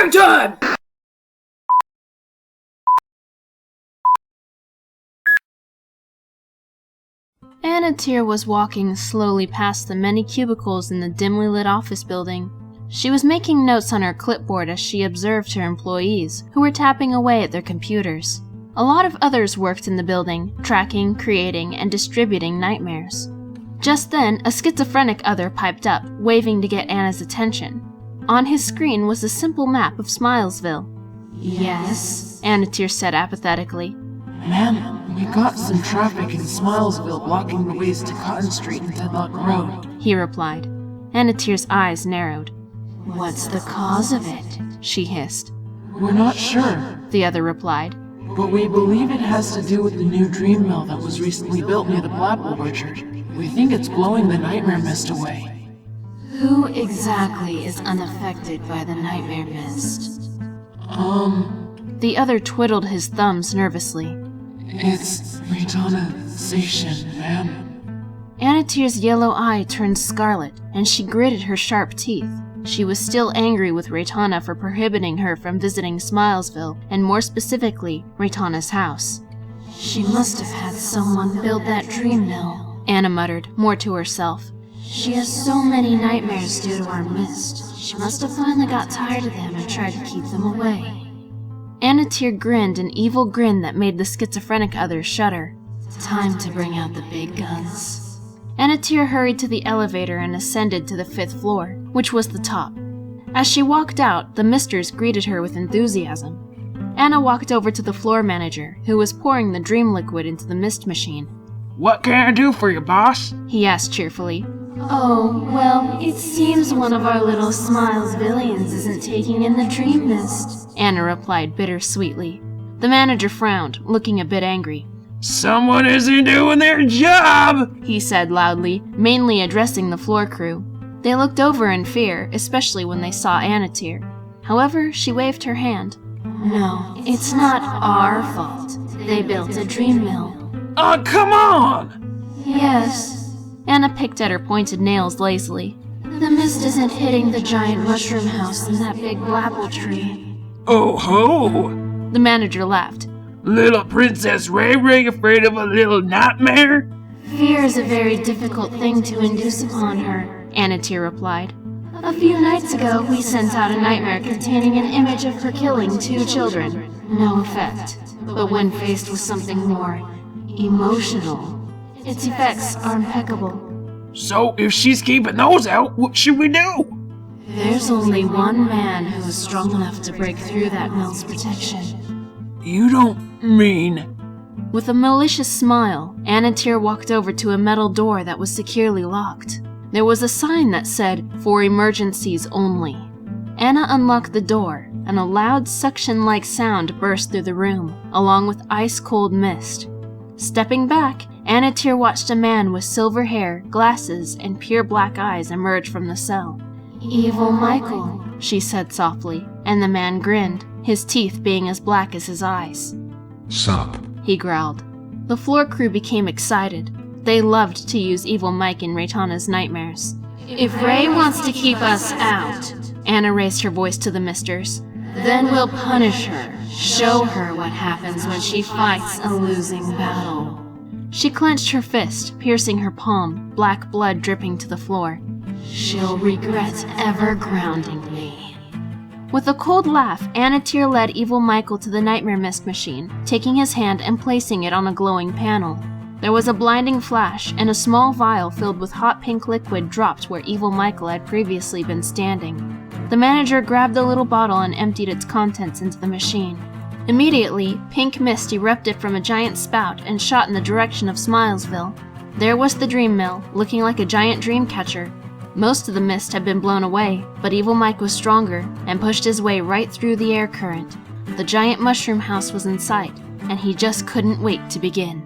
Going time! Anna was walking slowly past the many cubicles in the dimly lit office building. She was making notes on her clipboard as she observed her employees, who were tapping away at their computers. A lot of others worked in the building, tracking, creating, and distributing nightmares. Just then, a schizophrenic other piped up, waving to get Anna's attention. On his screen was a simple map of Smilesville. Yes? Anna said apathetically. Ma'am, we got some traffic in Smilesville blocking the ways to Cotton Street and Deadlock Road, he replied. Anna's eyes narrowed. What's the cause of it? She hissed. We're not sure, the other replied. But we believe it has to do with the new dream mill that was recently built near the Blapple Orchard. We think it's blowing the nightmare mist away. Who exactly is unaffected by the nightmare mist? The other twiddled his thumbs nervously. It's Reitanna, Seishin, ma'am. Anna's yellow eye turned scarlet, and she gritted her sharp teeth. She was still angry with Reitanna for prohibiting her from visiting Smilesville, and more specifically, Reitanna's house. She must have had someone build that dream mill, Anna muttered, more to herself. She has so many nightmares due to our mist. She must have finally got tired of them and tried to keep them away. Anna grinned an evil grin that made the schizophrenic others shudder. Time to bring out the big guns. Anna hurried to the elevator and ascended to the 5th floor, which was the top. As she walked out, the misters greeted her with enthusiasm. Anna walked over to the floor manager, who was pouring the dream liquid into the mist machine. What can I do for you, boss? He asked cheerfully. Oh, well, it seems one of our little Smilesvillians isn't taking in the dream mist, Anna replied bittersweetly. The manager frowned, looking a bit angry. Someone isn't doing their job, he said loudly, mainly addressing the floor crew. They looked over in fear, especially when they saw Anna. However, she waved her hand. No, it's not our fault. They built a dream mill. Oh, come on! Yes. Anna picked at her pointed nails lazily. The mist isn't hitting the giant mushroom house in that big blapple tree. Oh ho! The manager laughed. Little Princess Ray afraid of a little nightmare? Fear is a very difficult thing to induce upon her, Anna replied. A few nights ago, we sent out a nightmare containing an image of her killing 2 children. No effect. But when faced with something more emotional, its effects are impeccable. So if she's keeping those out, what should we do? There's only one man who is strong enough to break through that mill's protection. You don't mean... With a malicious smile, Anna walked over to a metal door that was securely locked. There was a sign that said, "For emergencies only." Anna unlocked the door, and a loud suction-like sound burst through the room, along with ice-cold mist. Stepping back, Anna watched a man with silver hair, glasses, and pure black eyes emerge from the cell. Evil Michael, she said softly, and the man grinned, his teeth being as black as his eyes. Sup? He growled. The floor crew became excited. They loved to use Evil Mike in Reitanna's nightmares. If Ray wants to keep us out, Anna raised her voice to the misters, then we'll punish her, show her what happens when she fights a losing battle. She clenched her fist, piercing her palm, black blood dripping to the floor. She'll regret ever grounding me. With a cold laugh, Anna led Evil Michael to the nightmare mist machine, taking his hand and placing it on a glowing panel. There was a blinding flash, and a small vial filled with hot pink liquid dropped where Evil Michael had previously been standing. The manager grabbed the little bottle and emptied its contents into the machine. Immediately, pink mist erupted from a giant spout and shot in the direction of Smilesville. There was the dream mill, looking like a giant dream catcher. Most of the mist had been blown away, but Evil Mike was stronger and pushed his way right through the air current. The giant mushroom house was in sight, and he just couldn't wait to begin.